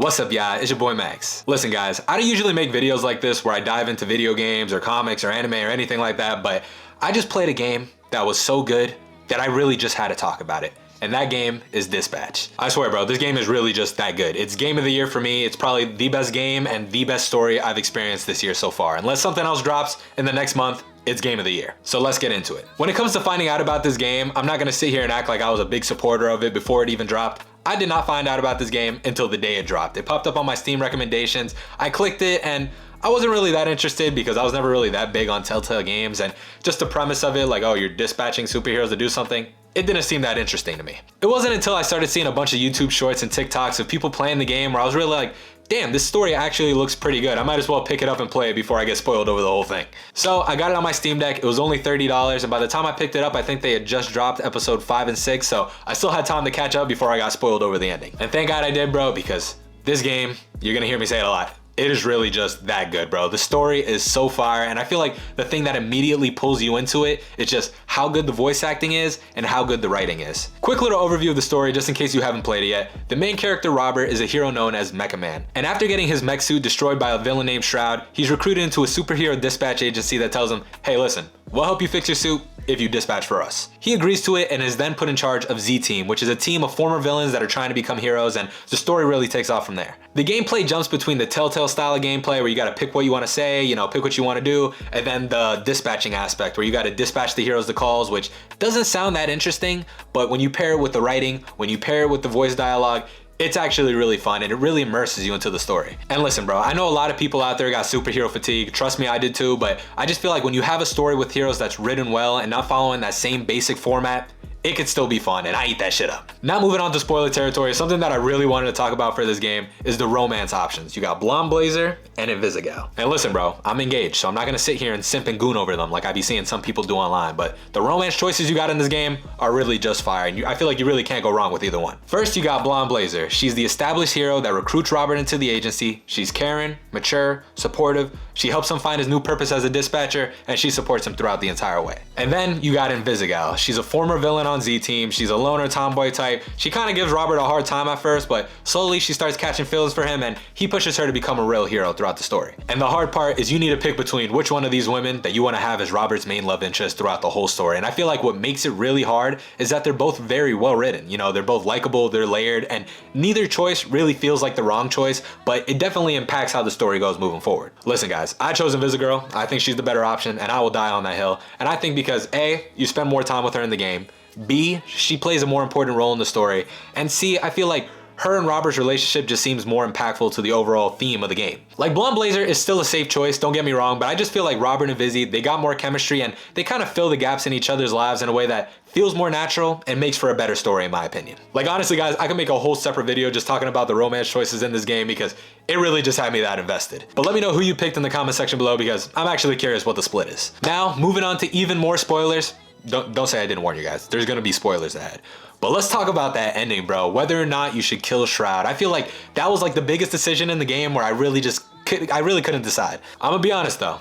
What's up, y'all? It's your boy Max. Listen guys, I don't usually make videos like this where I dive into video games or comics or anime or anything like that, but I just played a game that was so good that I really just had to talk about it. And that game is Dispatch. I swear bro, this game is really just that good. It's game of the year for me. It's probably the best game and the best story I've experienced this year so far. Unless something else drops in the next month, it's game of the year. So let's get into it. When it comes to finding out about this game, I'm not gonna sit here and act like I was a big supporter of it before it even dropped. I did not find out about this game until the day it dropped. It popped up on my Steam recommendations. I clicked it and I wasn't really that interested because I was never really that big on Telltale games, and just the premise of it, like, oh, you're dispatching superheroes to do something, it didn't seem that interesting to me. It wasn't until I started seeing a bunch of YouTube shorts and TikToks of people playing the game where I was really like, damn, this story actually looks pretty good. I might as well pick it up and play it before I get spoiled over the whole thing. So I got it on my Steam Deck. It was only $30, and by the time I picked it up, I think they had just dropped episode 5 and 6, so I still had time to catch up before I got spoiled over the ending. And thank God I did, bro, because this game, you're gonna hear me say it a lot, it is really just that good, bro. The story is so fire, and I feel like the thing that immediately pulls you into it is just how good the voice acting is and how good the writing is. Quick little overview of the story, just in case you haven't played it yet. The main character, Robert, is a hero known as Mecha Man. And after getting his mech suit destroyed by a villain named Shroud, he's recruited into a superhero dispatch agency that tells him, hey, listen, we'll help you fix your suit if you dispatch for us. He agrees to it and is then put in charge of Z-Team, which is a team of former villains that are trying to become heroes, and the story really takes off from there. The gameplay jumps between the Telltale style of gameplay where you gotta pick what you wanna say, you know, pick what you wanna do, and then the dispatching aspect where you gotta dispatch the heroes to calls, which doesn't sound that interesting, but when you pair it with the writing, when you pair it with the voice dialogue, it's actually really fun and it really immerses you into the story. And listen bro, I know a lot of people out there got superhero fatigue, trust me I did too, but I just feel like when you have a story with heroes that's written well and not following that same basic format, it could still be fun, and I eat that shit up. Now moving on to spoiler territory, something that I really wanted to talk about for this game is the romance options. You got Blonde Blazer and Invisigal. And listen bro, I'm engaged, so I'm not gonna sit here and simp and goon over them like I be seeing some people do online, but the romance choices you got in this game are really just fire, and I feel like you really can't go wrong with either one. First, you got Blonde Blazer. She's the established hero that recruits Robert into the agency. She's caring, mature, supportive. She helps him find his new purpose as a dispatcher, and she supports him throughout the entire way. And then you got Invisigal. She's a former villain on Z-Team. She's a loner tomboy type. She kind of gives Robert a hard time at first, but slowly she starts catching feelings for him, and he pushes her to become a real hero throughout the story. And the hard part is you need to pick between which one of these women that you want to have as Robert's main love interest throughout the whole story. And I feel like what makes it really hard is that they're both very well written. You know, they're both likable, they're layered, and neither choice really feels like the wrong choice, but it definitely impacts how the story goes moving forward. Listen guys, I chose Invisigirl. I think she's the better option, and I will die on that hill. And I think because A, you spend more time with her in the game, B, she plays a more important role in the story, and C, I feel like her and Robert's relationship just seems more impactful to the overall theme of the game. Like, Blonde Blazer is still a safe choice, don't get me wrong, but I just feel like Robert and Vizzy, they got more chemistry and they kind of fill the gaps in each other's lives in a way that feels more natural and makes for a better story in my opinion. Like honestly guys, I could make a whole separate video just talking about the romance choices in this game because it really just had me that invested. But let me know who you picked in the comment section below because I'm actually curious what the split is. Now, moving on to even more spoilers. Don't say I didn't warn you guys. There's gonna be spoilers ahead. But let's talk about that ending, bro. Whether or not you should kill Shroud. I feel like that was like the biggest decision in the game where I really couldn't decide. I'm gonna be honest though.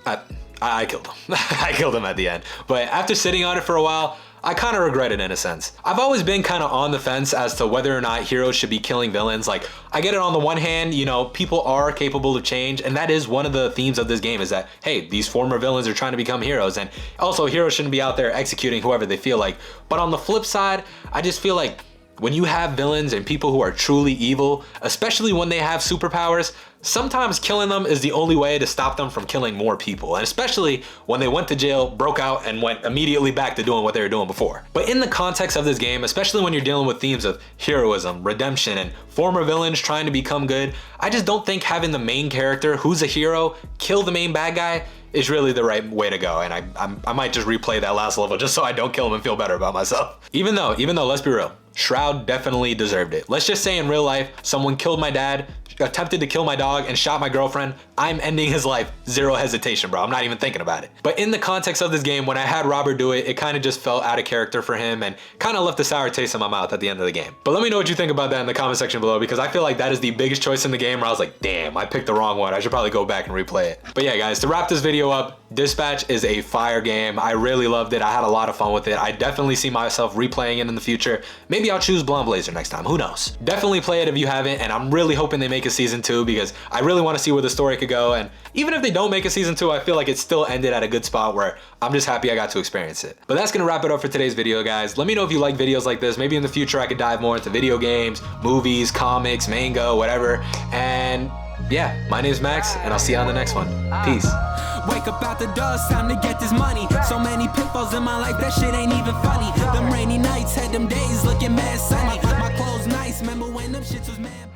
I killed him. I killed him at the end. But after sitting on it for a while, I kind of regret it in a sense. I've always been kind of on the fence as to whether or not heroes should be killing villains. Like, I get it on the one hand, you know, people are capable of change, and that is one of the themes of this game is that, hey, these former villains are trying to become heroes, and also heroes shouldn't be out there executing whoever they feel like. But on the flip side, I just feel like when you have villains and people who are truly evil, especially when they have superpowers, sometimes killing them is the only way to stop them from killing more people, and especially when they went to jail, broke out, and went immediately back to doing what they were doing before. But in the context of this game, especially when you're dealing with themes of heroism, redemption, and former villains trying to become good, I just don't think having the main character who's a hero kill the main bad guy is really the right way to go, and I might just replay that last level just so I don't kill him and feel better about myself. Even though, let's be real, Shroud definitely deserved it. Let's just say in real life, someone killed my dad, attempted to kill my dog, and shot my girlfriend, I'm ending his life, zero hesitation, bro. I'm not even thinking about it. But in the context of this game, when I had Robert do it, it kind of just felt out of character for him and kind of left a sour taste in my mouth at the end of the game. But let me know what you think about that in the comment section below, because I feel like that is the biggest choice in the game where I was like, damn, I picked the wrong one. I should probably go back and replay it. But yeah, guys, to wrap this video up, Dispatch is a fire game. I really loved it. I had a lot of fun with it. I definitely see myself replaying it in the future. Maybe I'll choose Blonde Blazer next time, who knows? Definitely play it if you haven't, and I'm really hoping they make a season 2 because I really want to see where the story could go. And even if they don't make a season 2, I feel like it still ended at a good spot where I'm just happy I got to experience it. But that's gonna wrap it up for today's video, guys. Let me know if you like videos like this. Maybe in the future I could dive more into video games, movies, comics, manga, whatever. And yeah, my name's Max, and I'll see you on the next one. Peace. Wake up out the door, it's time to get this money. So many pitfalls in my life, that shit ain't even funny. Them rainy nights had them days looking mad sunny. My clothes nice, remember when them shits was mad.